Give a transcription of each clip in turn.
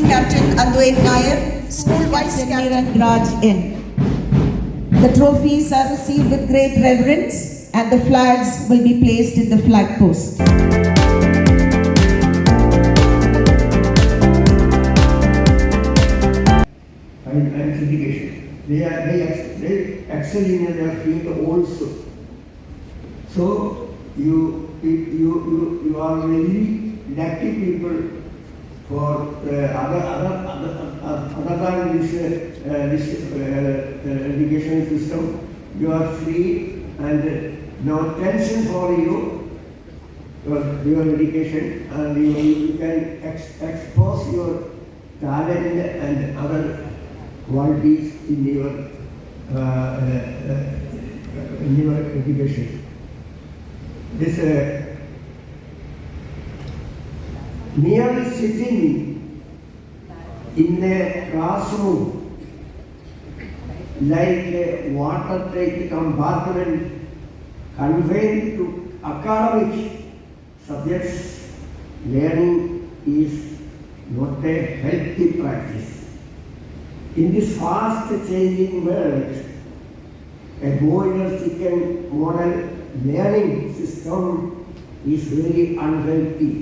Captain Advait Nair, School Vice Captain Raj N. The trophies are received with great reverence and the flags will be placed in the flag post. And education. They excel in their field also. So you are very lucky people for other than this education system. You are free and no tension for you. Your education and you can expose your talent and other qualities in your education. This merely sitting in a classroom like a watertight compartment confined to academic subjects, learning is not a healthy practice. In this fast changing world, a boiler chicken model learning system is very unhealthy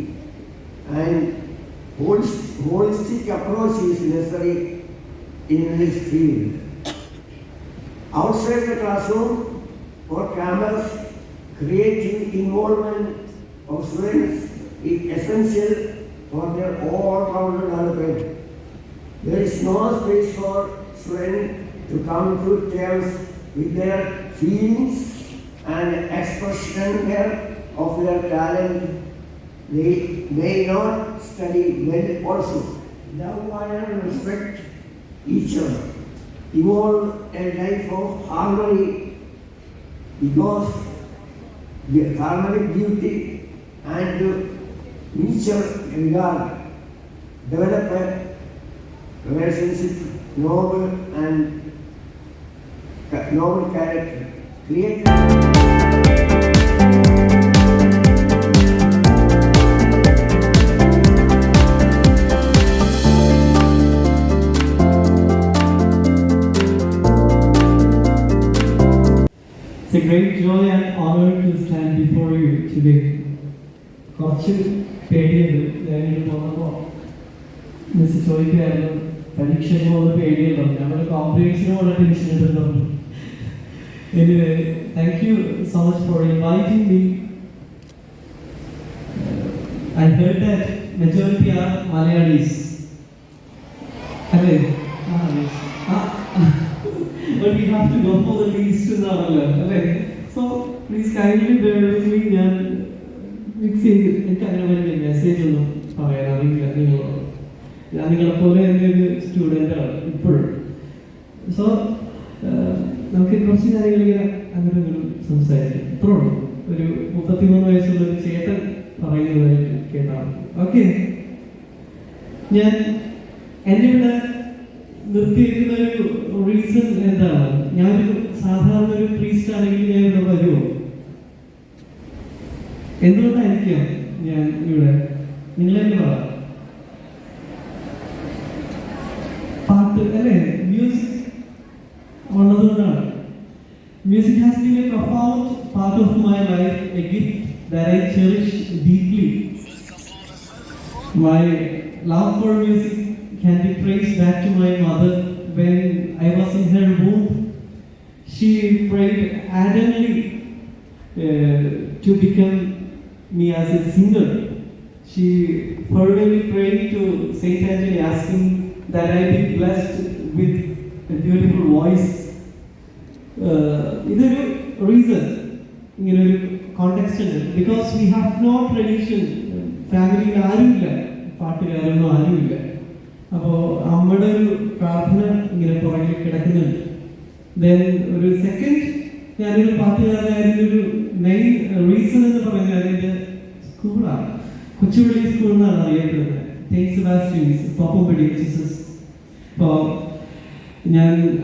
and holistic approach is necessary in this field. Outside the classroom or campus, creative involvement of students is essential for their all-round development. There is no space for students to come to terms with their feelings and expression of their talent. They may not study well also. Love and respect each other. Evolve a life of harmony because the harmonic beauty and mutual regard develop a relationship, noble character. Create. It's a great joy and honor to stand before you today. കുറച്ച് പേടിയുണ്ട് ഞാനിത് പോകുമ്പോൾ miss ചോദിക്കായിരുന്നു പരീക്ഷയ്ക്ക് പോകുന്ന പേടിയുണ്ടോ ഞങ്ങളുടെ കോമ്പറ്റീഷനോട് tension ഉണ്ടല്ലോ. Anyway, thank you so much for inviting me. I heard that majority are Malayalis. Yes. But we have to go for the least now. So please kindly bear with me. ഞാൻ mix ചെയ്ത് എനിക്ക് അങ്ങനെ വലിയ message ഒന്നും പറയാനറിയില്ല. ഞാൻ നിങ്ങളെപ്പോലെ എൻ്റെ ഒരു സ്റ്റുഡൻ്റാണ് ഇപ്പോഴും. സോ നമുക്ക് കുറച്ച് കാര്യങ്ങൾ ഇങ്ങനെ അങ്ങനെ സംസാരിക്കാം. ഇപ്പോഴും ഒരു 33 വയസ്സുള്ള ഒരു ചേട്ടൻ പറയുന്നതായിട്ട് കേട്ടാണ്. ഓക്കെ, ഞാൻ എൻ്റെ ഇവിടെ നിർത്തിയിരിക്കുന്ന ഒരു റീസൺ എന്താണ്? ഞാനൊരു സാധാരണ ഒരു പ്രീസ്റ്റ് ആണെങ്കിൽ ഞാൻ ഇവിടെ വരുമോ? എന്തുകൊണ്ടായിരിക്കാം ഞാൻ ഇവിടെ? നിങ്ങളെന്നെ പറയാം. പാട്ട് അല്ലേ, മ്യൂസിക് ഉള്ളതുകൊണ്ടാണ്. Music has been a profound part of my life, a gift that I cherish deeply. My love for music can be traced back to my mother. When I was in her womb, she prayed ardently to become me as a singer. She fervently prayed to Saint Anthony, asking that I be blessed with a beautiful voice. ഇതൊരു reason, ഇങ്ങനൊരു context ഉണ്ട്. Because we have no tradition. ഫാമിലിയിൽ ആരുമില്ല, പാട്ടുകാരൊന്നും ആരുമില്ല. അപ്പോൾ അമ്മയുടെ ഒരു പ്രാർത്ഥന ഇങ്ങനെ പുറകിൽ കിടക്കുന്നുണ്ട്. ദെൻ ഒരു സെക്കൻഡ്, ഞാനൊരു പാട്ടുകാരനായിരുന്ന ഒരു മെയിൻ റീസൺ എന്ന് പറയുന്നത് എൻ്റെ സ്കൂളാണ്. കൊച്ചുപള്ളി സ്കൂൾ എന്നാണ് അറിയപ്പെടുന്നത്. Saint Sebastian's, Poppampady HSS. അപ്പോൾ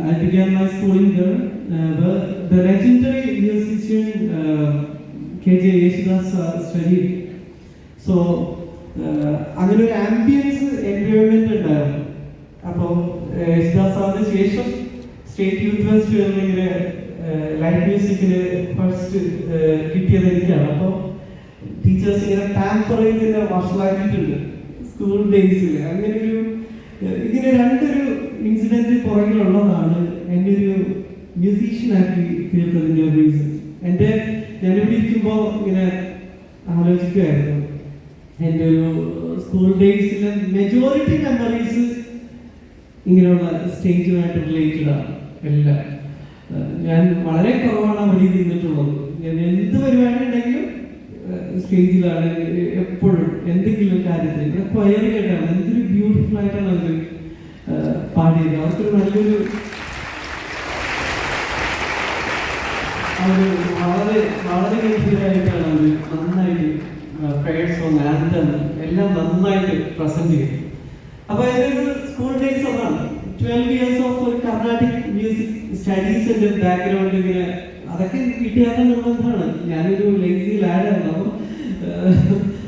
I began my schooling there. The legendary musician KJ Yesudas studied. So അങ്ങനെ ഒരു ആംബിയൻസ് എൻവയോൺമെന്റ് ഉണ്ടായിരുന്നു. സ്റ്റേറ്റ് യൂത്ത് ഫെസ്റ്റിവലിൽ ലൈറ്റ് മ്യൂസിക്കിന് ഫസ്റ്റ് കിട്ടിയത് എനിക്കാണ്. അപ്പോൾ ടീച്ചേഴ്സ് ഇങ്ങനെ ടാമ്പർ ചെയ്തിങ്ങനെ വഷളാക്കിയിട്ടുണ്ട് സ്കൂൾ ഡേയ്സിൽ. അങ്ങനെ ഇങ്ങനെ രണ്ടൊരു ഇൻസിഡന്റ് പുറകിലുള്ളതാണ് എൻ്റെ ഒരു മ്യൂസീഷ്യനാക്കി തീർത്തതിൻ്റെ ഒരു റീസൺ. ഞാനിവിടെ ഇരിക്കുമ്പോൾ ഇങ്ങനെ ആലോചിക്കുമായിരുന്നു എൻ്റെ ഒരു സ്കൂൾ ഡേയ്സിലെ മെജോറിറ്റി മെമ്മറീസ് ഇങ്ങനെയുള്ള സ്റ്റേജുമായിട്ട് റിലേറ്റഡ് ആണ് എല്ലാം. ഞാൻ വളരെ കുറവാണ് അവിടെ നിന്നിട്ടുള്ളത്. ഞാൻ എന്ത് പരിപാടി ഉണ്ടെങ്കിലും സ്റ്റേജിലാണ് എപ്പോഴും എന്തെങ്കിലും കാര്യത്തിൽ. ഇവിടെ ക്വയർ കേട്ടാണ് എന്തൊരു ബ്യൂട്ടിഫുൾ ആയിട്ടാണ് അവർ പാടിയത്. അവർക്കൊരു നല്ലൊരു വളരെ വളരെ ഗംഭീരമായിട്ടാണ് അവർ നന്നായിട്ട് പ്രയർ സോങ്, ആന്തം എല്ലാം നന്നായിട്ട് പ്രസന്റ് ചെയ്യും. അപ്പൊ എൻ്റെ ഒരു സ്കൂൾ ഡേയ്സ് അതാണ്. 12 years ഓഫ് ഒരു കർണാട്ടിക് മ്യൂസിക് സ്റ്റഡീസിന്റെ ബാക്ക്ഗ്രൗണ്ട് ഇങ്ങനെ അതൊക്കെ വീട്ടുകാരുടെ നിർബന്ധമാണ്. ഞാനൊരു ലേസി ലാഡാണ്.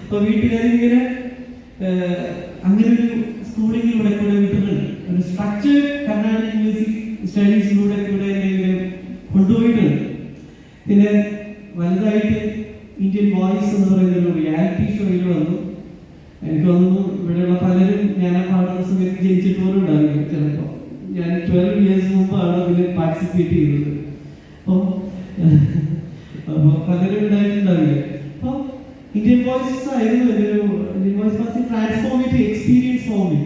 അപ്പൊ വീട്ടുകാരിങ്ങനെ അങ്ങനെ ഒരു സ്കൂളിങ്ങിലൂടെ കൂടെ വിട്ടിട്ടുണ്ട്. ഒരു സ്ട്രക്ചേർഡ് കർണാട്ടിക് മ്യൂസിക് സ്റ്റഡീസിലൂടെ കൂടെ എന്നെ കൊണ്ടുപോയിട്ടുണ്ട്. പിന്നെ വലുതായിട്ട് ഇന്ത്യൻ വോയിസ് എന്ന് പറയുന്ന ഒരു റിയാലിറ്റി ഷോയിൽ വന്നു. എനിക്ക് തോന്നുന്നു ഇവിടെയുള്ള പലരും ഞാൻ പാടുന്ന സമയത്ത് ജനിച്ചിട്ട് പോലും ഉണ്ടാവില്ല. ചിലപ്പോൾ ഞാൻ 12 years മുമ്പാണ് അതിൽ പാർട്ടിസിപ്പേറ്റ് ചെയ്തത്. അപ്പോൾ പലരും ഉണ്ടായിട്ടുണ്ടാവില്ല. അപ്പോൾ ഇന്ത്യൻ വോയിസ് ആയിരുന്നു എൻ്റെ ഒരു Indian voice was A transformative experience for me.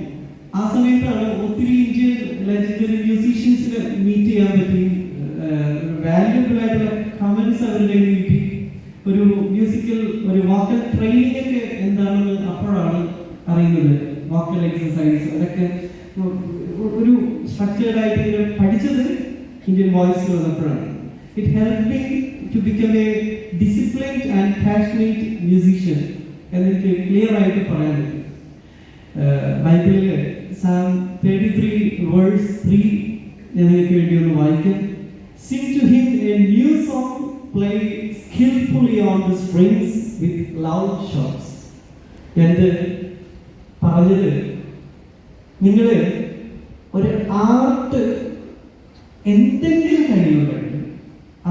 ആ സമയത്താണ് ഒത്തിരി ഇന്ത്യൻ ലെജൻഡറി മ്യൂസീഷ്യൻസിനെ മീറ്റ് ചെയ്യാൻ പറ്റി. വാല്യൂബിൾ ആയിട്ടുള്ള കമന്റ്സ് അവരുടെ കിട്ടി. ഒരു മ്യൂസിക്കൽ ഒരു വോക്കൽ ട്രെയിനിങ് ഒക്കെ എന്താണെന്ന് അപ്പോഴാണ് അറിയുന്നത്. വോക്കൽ എക്സസൈസ് അതൊക്കെ ഒരു സ്ട്രക്ചേർഡ് ആയിട്ട് ഇങ്ങനെ പഠിച്ചത് ഇന്ത്യൻ വോയിസിൽ വന്നപ്പോഴാണ്. It help me to become a disciplined and passionate musician എന്നെനിക്ക് ക്ലിയർ ആയിട്ട് പറയാൻ പറ്റും. ബൈബിളിൽ Psalm 33:3 ഞാൻ നിങ്ങൾക്ക് വേണ്ടി ഒന്ന് വായിക്കാം. Sing to him a new song, play skillfully on the strings with loud shouts. ഞാനിത് പറഞ്ഞത് നിങ്ങൾ ഒരു ആർട്ട് എന്തെങ്കിലും കഴിയുന്നുണ്ടെങ്കിൽ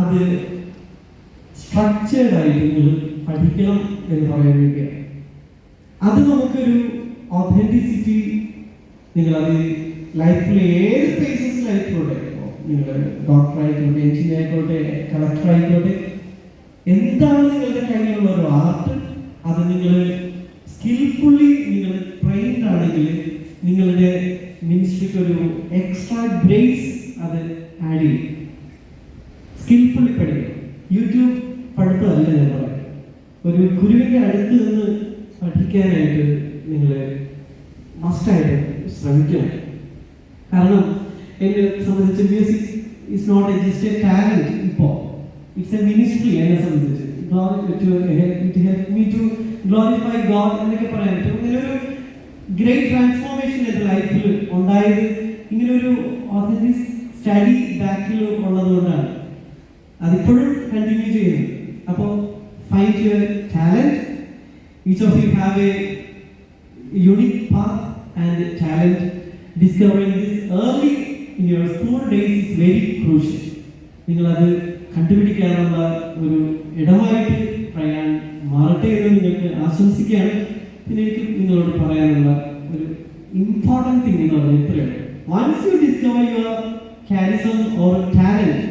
അത് സ്ട്രക്ചേർഡ് ആയിട്ട് നിങ്ങൾ പഠിക്കണം എന്ന് പറയാൻ വേണ്ടിയാണ്. അത് നമുക്കൊരു ഒതന്റിസിറ്റി നിങ്ങളത് ലൈഫിലെ ഏത് ഫേസസിലായിക്കോട്ടെ, നിങ്ങൾ ഡോക്ടർ ആയിക്കോട്ടെ, എഞ്ചിനീയർ ആയിക്കോട്ടെ, കളക്ടർ ആയിക്കോട്ടെ, എന്താണ് നിങ്ങളുടെ കയ്യിലുള്ള ഒരു ആർട്ട് അത് നിങ്ങൾ സ്കിൽഫുള്ളി നിങ്ങൾ ട്രെയിൻഡ് ആണെങ്കിൽ നിങ്ങളുടെ മിനിസ്ട്രിക്ക് ഒരു എക്സ്ട്രാ ഗ്രേസ് അത് ആഡ് ചെയ്യും. സ്കിൽഫുള്ളി പഠിക്കണം. യൂട്യൂബ് പഠിത്തമല്ല ഞാൻ പറയാം. ഒരു ഗുരുവിൻ്റെ അടുത്ത് നിന്ന് പഠിക്കാനായിട്ട് നിങ്ങൾ മസ്റ്റായിട്ട് ശ്രമിക്കണം. കാരണം എന്നെ സംബന്ധിച്ച് music is not just a talent. ഇപ്പോൾ ഇറ്റ്സ് എ മിനിസ്ട്രി. എന്നെ സംബന്ധിച്ച് it help me to glorify God എന്നൊക്കെ പറയാൻ പറ്റും. ഇങ്ങനൊരു ഗ്രേറ്റ് ട്രാൻസ്ഫോർമേഷൻ എൻ്റെ ലൈഫിൽ ഉണ്ടായത് ഇങ്ങനൊരു ഓതന്റിക് സ്റ്റഡി ബാക്കിൽ ഉള്ളതുകൊണ്ടാണ്. അതിപ്പോഴും കണ്ടിന്യൂ ചെയ്യുന്നു. അപ്പോൾ find your talent. Each of you have A unique path and talent. Discovering this early in your school days is very crucial. നിങ്ങൾ അത് കണ്ടുപിടിക്കാനുള്ള ഒരു ഇടമായിട്ട് പറയാൻ മാറട്ടെ എന്ന് നിങ്ങൾക്ക് ആശംസിക്കുകയാണ്. പിന്നെ എനിക്ക് നിങ്ങളോട് പറയാനുള്ള ഒരു ഇമ്പോർട്ടൻറ്റ് തിങ് എന്ന് പറഞ്ഞാൽ ഇത്രയാണ്. Once you discover your charism or talent,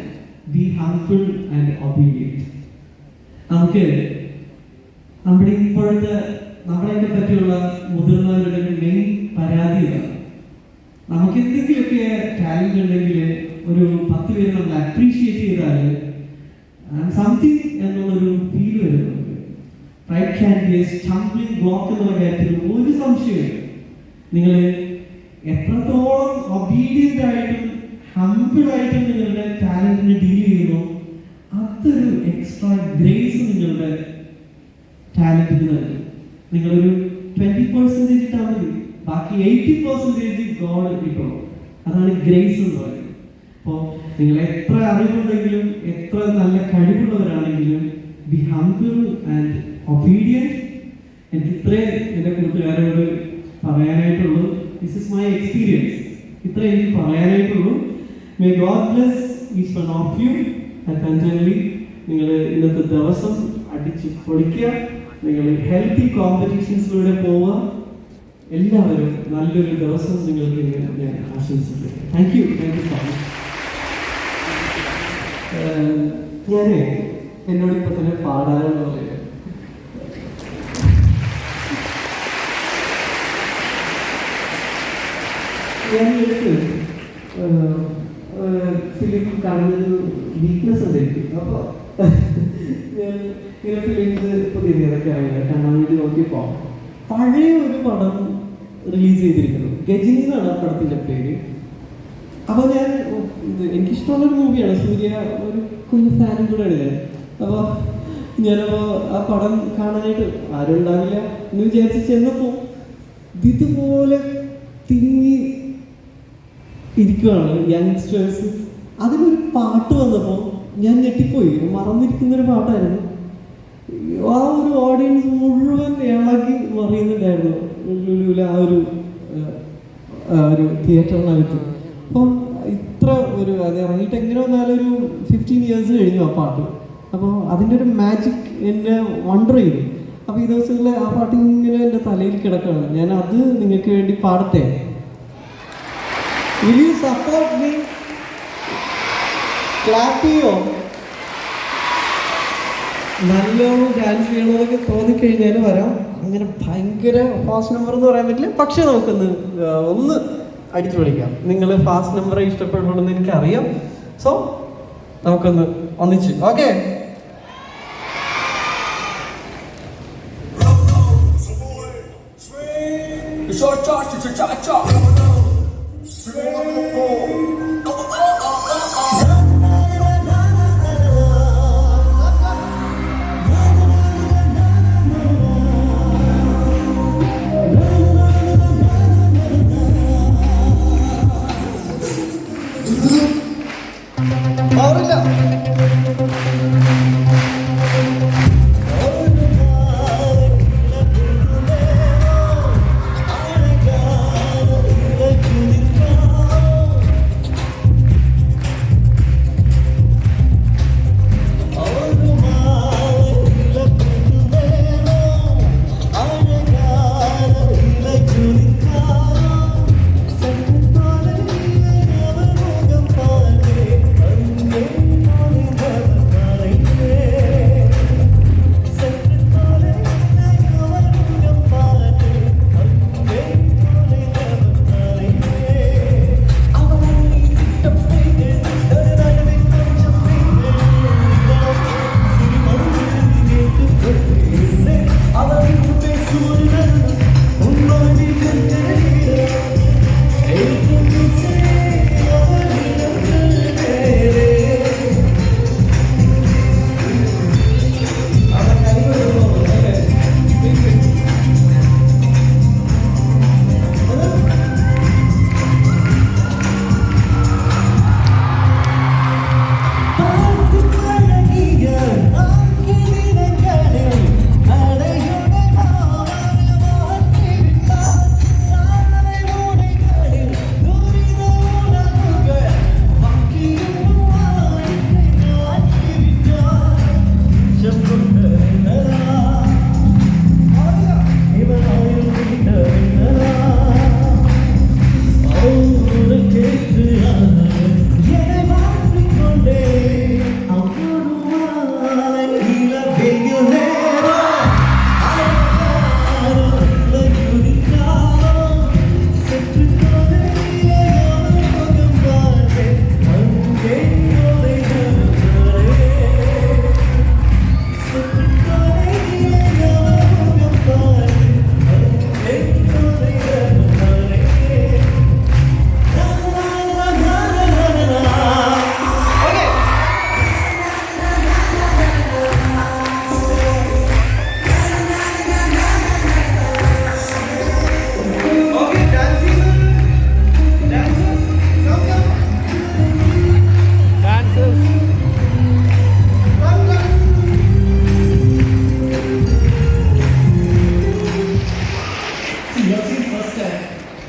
be humble and obedient. നമുക്ക് നമ്മുടെ ഇപ്പോഴത്തെ നമ്മളെയൊക്കെ പറ്റിയുള്ള മുതിർന്നവരുടെ മെയിൻ പരാതി ഇതാണ്. നമുക്ക് എന്തെങ്കിലുമൊക്കെ ടാലന്റ് ഉണ്ടെങ്കിൽ ഒരു 10 പേര് നമ്മൾ അപ്രീഷിയേറ്റ് ചെയ്താൽ സംതിങ് എന്നുള്ളൊരു ഫീൽ വരും നമുക്ക്. Pride can be A stumbling block എന്നുള്ള കാര്യത്തിൽ ഒരു സംശയമില്ല. നിങ്ങൾ എത്രത്തോളം ഒബീഡിയൻ്റ് ആയിട്ടും ഹംബിളായിട്ടും നിങ്ങളുടെ ടാലന്റിനെ ഡീൽ ചെയ്യുന്നു, അതൊരു എക്സ്ട്രാ ഗ്രേസ് നിങ്ങളുടെ ടാലന്റിന് നൽകും. നിങ്ങളൊരു 20% ഇട്ടാൽ മതി, ബാക്കി 80% ഗോഡ് കിട്ടണം. അതാണ് ഗ്രേസ് എന്ന് പറയുന്നത്. അപ്പോൾ നിങ്ങൾ എത്ര അറിവുണ്ടെങ്കിലും എത്ര നല്ല കഴിവുള്ളവരാണെങ്കിലും ബി ഹംബിൾ ആൻഡ് ഒബീഡിയൻറ്റ്. എനിക്ക് ഇത്രേ എൻ്റെ കൂട്ടുകാരോട് പറയാനായിട്ടുള്ളൂ. This is my experience. ഇത്ര എനിക്ക് പറയാനായിട്ടുള്ളൂ. May God bless each one of you. Abundantly, നിങ്ങൾ ഇന്നത്തെ ദിവസം അടിച്ച് പൊളിക്കുക. നിങ്ങൾ ഹെൽത്തി കോമ്പറ്റീഷൻസിലൂടെ പോവുക. എല്ലാവരും നല്ലൊരു ദിവസം നിങ്ങൾക്ക് ഞാൻ ആശംസിക്കുന്നു. Thank you so much. ഞാൻ എന്നോട് ഇപ്പൊ തന്നെ പാടാനെന്ന് പറയുന്നത് ഞാൻ എടുത്ത് ഫിലിം കാണുന്നൊരു വീക്ക്നെസ് ഉണ്ട് എനിക്ക്. അപ്പോൾ ഞാൻ ഇങ്ങനെ ഫിലിംസ് പുതിയതൊക്കെ ആയില്ല കാണാൻ വേണ്ടി നോക്കിയപ്പോൾ പഴയ ഒരു പടം റിലീസ് ചെയ്തിരിക്കുന്നു. ഗജനി എന്നാണ് ആ പടത്തിൻ്റെ പേര്. അപ്പോൾ ഞാൻ എനിക്കിഷ്ടമുള്ളൊരു മൂവിയാണ്. സൂര്യ ഒരു കുഞ്ഞു ഫാനും കൂടെ ആണ് ഞാൻ. അപ്പോൾ ഞാനപ്പോൾ ആ പടം കാണാനായിട്ട് ആരും ഉണ്ടാവില്ല എന്ന് വിചാരിച്ച് ചെന്നപ്പോൾ ഇതുപോലെ തിങ്ങി ഇരിക്കുകയാണ് യങ്സ്റ്റേഴ്സ്. അതിലൊരു പാട്ട് വന്നപ്പോൾ ഞാൻ ഞെട്ടിപ്പോയി. മറന്നിരിക്കുന്നൊരു പാട്ടായിരുന്നു. ആ ഒരു ഓഡിയൻസ് മുഴുവൻ ഇളക്കി മറിയുന്നുണ്ടായിരുന്നു ലുലുവിലെ ആ ഒരു തിയേറ്ററിനകത്ത്. അപ്പം ഇത്ര അത് ഇറങ്ങിയിട്ട് എങ്ങനെ വന്നാലും ഒരു 15 years കഴിഞ്ഞു ആ പാട്ട്. അപ്പോൾ അതിൻ്റെ ഒരു മാജിക് എന്നെ വണ്ടർ ചെയ്തു. അപ്പോൾ ഈ ദിവസങ്ങളിൽ ആ പാട്ട് ഇങ്ങനെ എൻ്റെ തലയിൽ കിടക്കുകയാണ്. ഞാൻ അത് നിങ്ങൾക്ക് വേണ്ടി പാടട്ടെ. Will you support me? Clap ചെയ്യോ? നല്ലോണം ഡാൻസ് ചെയ്യണമെന്നൊക്കെ തോന്നിക്കഴിഞ്ഞാൽ വരാം. അങ്ങനെ ഭയങ്കര ഫാസ്റ്റ് നമ്പർ എന്ന് പറയാൻ പറ്റില്ല. പക്ഷെ ഒന്ന് അടിച്ചു വിളിക്കാം. നിങ്ങൾ ഫാസ്റ്റ് നമ്പറെ ഇഷ്ടപ്പെടുള്ളൂ എന്ന് എനിക്കറിയാം. സോ നമുക്കൊന്ന് ഒന്നിച്ച് okay.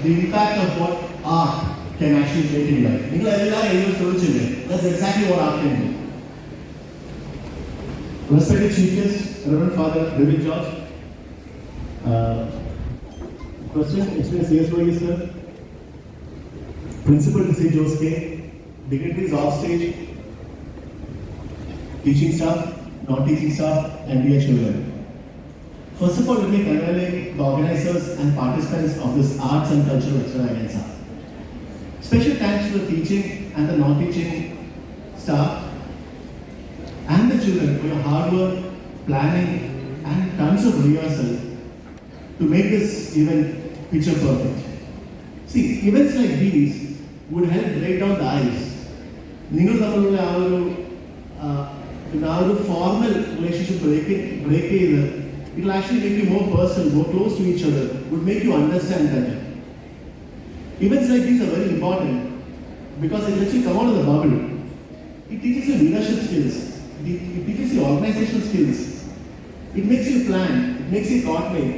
The impact of what art can actually make in life. That's exactly what art can do. Respected Chief Guest, Reverend Father David George. Question, experience CSY, sir. Principal to St. Joe's K. Dignitaries off stage. Teaching staff, non-teaching staff, and dear children. First of all, let me congratulate the organizers and participants of this arts and cultural extravaganza. Special thanks to the teaching and the non-teaching staff and the children for your hard work, planning, and tons of rehearsal to make this event picture perfect. See, events like these would help break down the ice. നിങ്ങൾ തമ്മിലുള്ള ആ ഒരു formal relationship break ചെയ്ത് it will actually make you more personal, more close to each other, would make you understand better. Events like these are very important because it lets you come out of the bubble. It teaches you leadership skills, it teaches you organizational skills, it makes you plan, it makes you coordinate,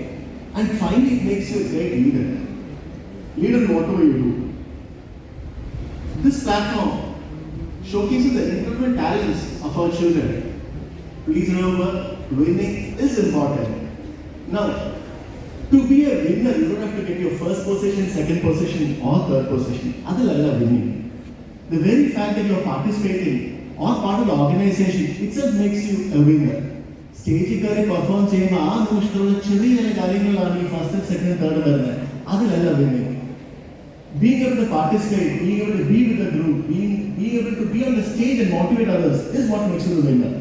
and finally it makes you a great leader. Leader in whatever you do. This platform showcases the incredible talents of our children. Please remember, winning is important. Now, to be a winner, you don't have to get your first position, second position, or third position. That's winning. The very fact that you're participating or part of the organization itself makes you a winner. Stage perform first and second and third. That's winning. Being able to participate, being able to be with the group, being able to be on the stage and motivate others is what makes you a winner.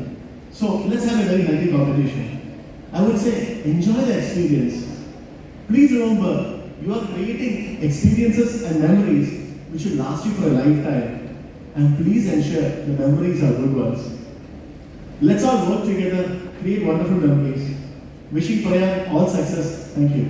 So let's have a very healthy competition. I would say enjoy the experience. Please remember, you are creating experiences and memories which will last you for a lifetime. And please ensure the memories are good ones. Let's all work together, create wonderful memories. Wishing Prayan all success. Thank you.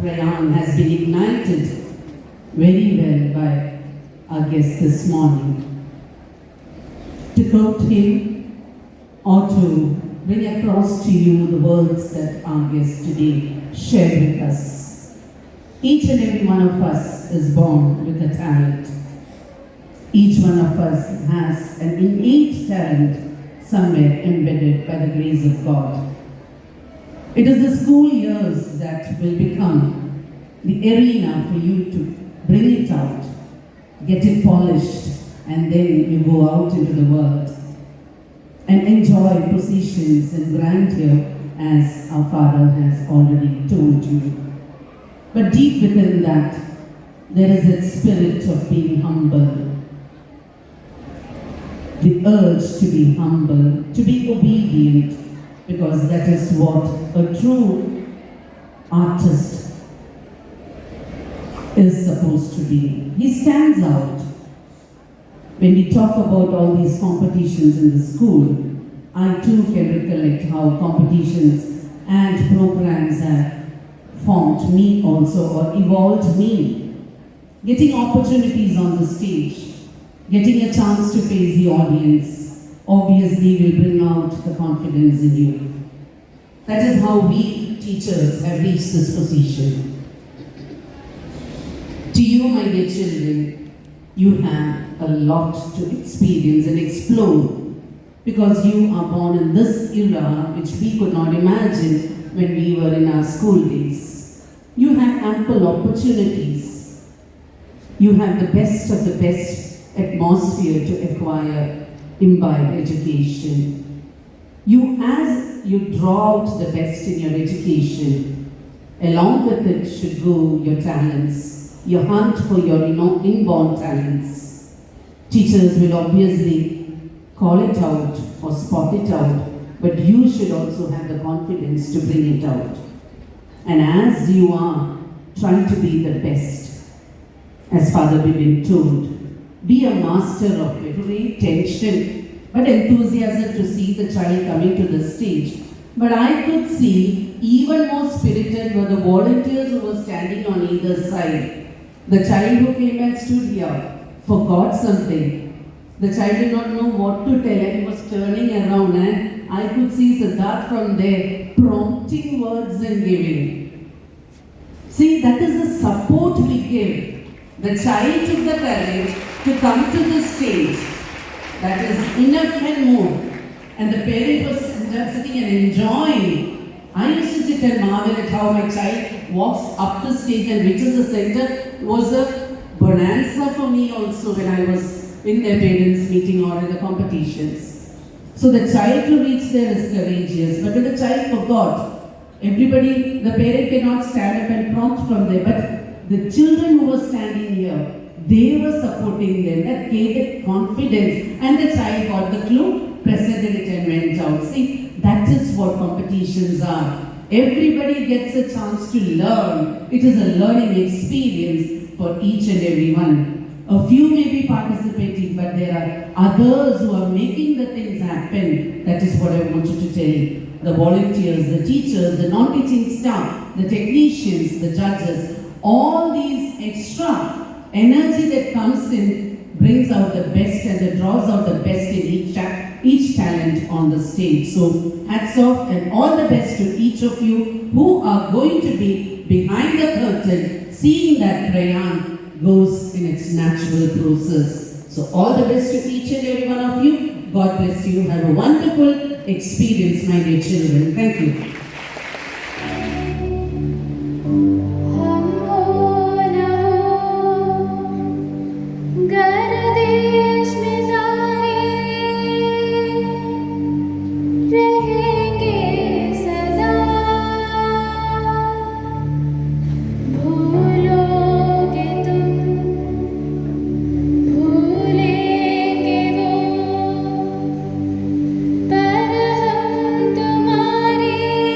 Prayan has been ignited very well by our guest this morning. To quote him or to bring across to you the words that our guest today shared with us. Each and every one of us is born with a talent. Each one of us has an innate talent somewhere embedded by the grace of God. It is the school years that will become the arena for you to bring it out, get it polished, and then you go out into the world and enjoy positions and grandeur as our Father has already told you. But deep within that, there is that spirit of being humble. The urge to be humble, to be obedient, because that is what a true artist is supposed to be. He stands out. When we talk about all these competitions in the school, I too can recollect how competitions and programs have formed me also or evolved me. Getting opportunities on the stage, getting a chance to face the audience, obviously will bring out the confidence in you. That is how we teachers have reached this position. To you, my dear children, you have a lot to experience and explore because you are born in this era which we could not imagine when we were in our school days. You have ample opportunities. You have the best of the best atmosphere to acquire, imbibe education. As you draw out the best in your education, along with it should go your talents. You hunt for your inborn talents. Teachers will obviously call it out or spot it out, but you should also have the confidence to bring it out. And as you are trying to be the best, as Father Bibin told, be a master of it. Great tension, but enthusiasm to see the child coming to the stage. But I could see even more spirited were the volunteers who were standing on either side. The child who came and stood here forgot something. The child did not know what to tell and he was turning around and I could see Siddharth from there prompting words and giving. See, that is the support we give. The child took the courage to come to the stage. That is enough and more. And the parent was sitting and enjoying. I used to sit and marvel at how my child walks up the stage and reaches the center. It was a bonanza for me also when I was in their parents' meeting or in the competitions. So the child to reach there is courageous, but when the child forgot, everybody, the parent cannot stand up and prompt from there, but the children who were standing here, they were supporting them. That gave it confidence and the child got the clue, presented it and went out. See, that is what competitions are. Everybody gets a chance to learn. It is a learning experience for each and every one. A few may be participating, but there are others who are making the things happen. That is what I want you to tell you. The volunteers, the teachers, the non-teaching staff, the technicians, the judges, all these extra energy that comes in brings out the best and draws out the best in each talent on the stage. So hats off and all the best to each of you who are going to be behind the curtain, seeing that Prayan goes in its natural process. So all the best to each and every one of you. God bless you. Have a wonderful experience, my dear children. Thank you. पर हम तुम्हारे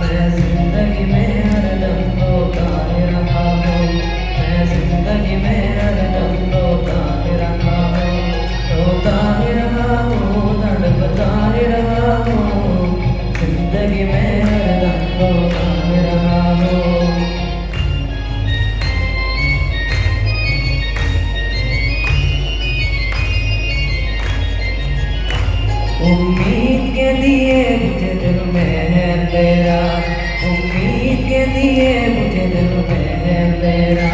मैं जिंदगी में हरदम रोता ही रहा हूँ, मैं जिंदगी में हरदम रोता ही रहा हूँ, रोता ही रहा हूँ, तड़पता ही रहा हूँ, जिंदगी में हरदम रोता ही रहा हूँ। उम्मीद के दिए मुझे दिल में है तेरा, उम्मीद के दिए मुझे दिल में है तेरा,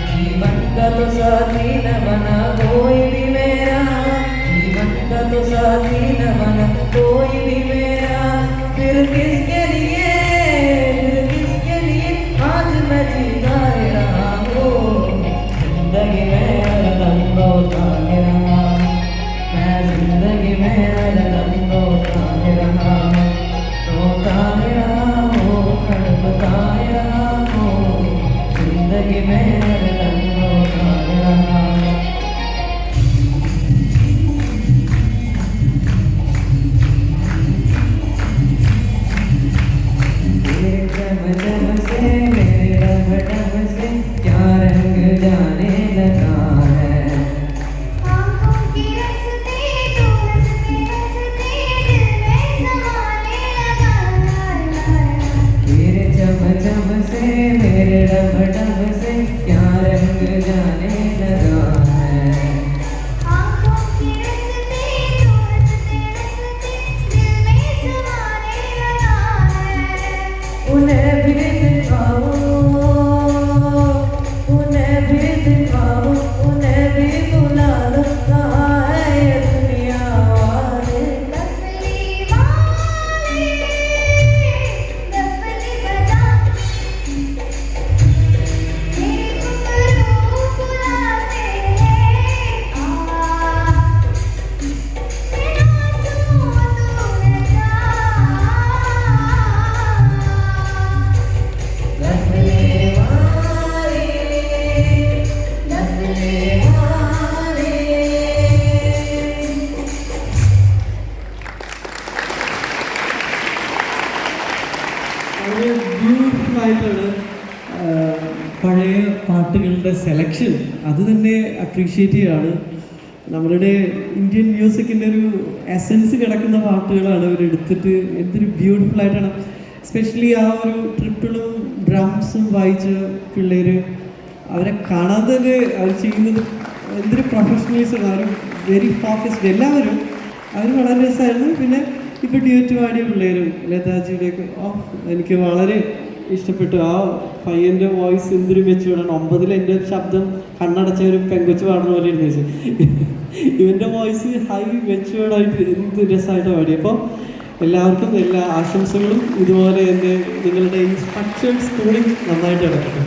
जीवन का तो साथी न बना कोई भी मेरा, जीवन का तो साथी न बना कोई भी मेरा, फिर किसके लिए आज मैं जीता ही रहा हूँ, जिंदगी में हरदम रोता ही रहा हूँ, मैं जिंदगी में हरदम रोता ही रहा हूँ, रोता ही रहा हूँ, तड़पता ही रहा हूँ, जिंदगी में हरदम रोता ही रहा हूँ। तेरे चम से मेरे डम से क्या रंग जाने लगा है, आँखों की रस्ते तो हंसते दिल में समाने लगा। तेरे चम से मेरे डम से क्या रंग जाने लगा है, आँखों की रस्ते तो हंसते दिल में समाने लगा है। उन्हें भी दिखाओ, उन्हें भी दिखाओ, उन्हें भी बुला लो, कहाँ है ये दुनिया वाले। दफली वाले दफली बजा, मेरे घुंघरू बुलाते हैं आ, मैं नाचूं तू न जा। दफले वाले, दफले वाले। വളരെ ബ്യൂട്ടിഫുൾ ആയിട്ടാണ് പഴയ പാട്ടുകളുടെ സെലക്ഷൻ അത് തന്നെ അപ്രീഷിയേറ്റ് ചെയ്യാണ്. നമ്മളുടെ ഇന്ത്യൻ മ്യൂസിക്കിൻ്റെ ഒരു എസൻസ് കിടക്കുന്ന പാട്ടുകളാണ് ഇവരെടുത്തിട്ട് എന്തൊരു ബ്യൂട്ടിഫുൾ ആയിട്ടാണ്. എസ്പെഷ്യലി ആ ഒരു ട്രിപ്പിളും ഡ്രംസും വായിച്ച പിള്ളേർ അവരെ കാണാൻ തന്നെ അവർ ചെയ്യുന്നത് എന്തൊരു പ്രൊഫഷണൽസാണ്. അവർ വെരി ഫോക്കസ്ഡ് എല്ലാവരും. അവർ വളരെ രസമായിരുന്നു. പിന്നെ ഇപ്പോൾ ഡ്യൂറ്റ് പാടിയ പിള്ളേരും ലതാജിയുടെയൊക്കെ എനിക്ക് വളരെ ഇഷ്ടപ്പെട്ടു. ആ പയ്യൻ്റെ വോയിസ് എന്തൊരു മെച്ചുവേർഡാണ്. 9-ൽ എൻ്റെ ശബ്ദം കണ്ണടച്ച ഒരു പെങ്കൊച്ച് പാടുന്ന പോലെ ഇരുന്നു വെച്ചു. ഇവൻ്റെ വോയിസ് ഹൈ മെച്ചുവേർഡായിട്ട് എന്ത് രസമായിട്ട് പാടി. അപ്പോൾ എല്ലാവർക്കും എല്ലാ ആശംസകളും. ഇതുപോലെ നിങ്ങളുടെ ഈ സ്ട്രക്ചേർഡ് സ്കൂളിംഗ് നന്നായിട്ട് നടക്കട്ടെ.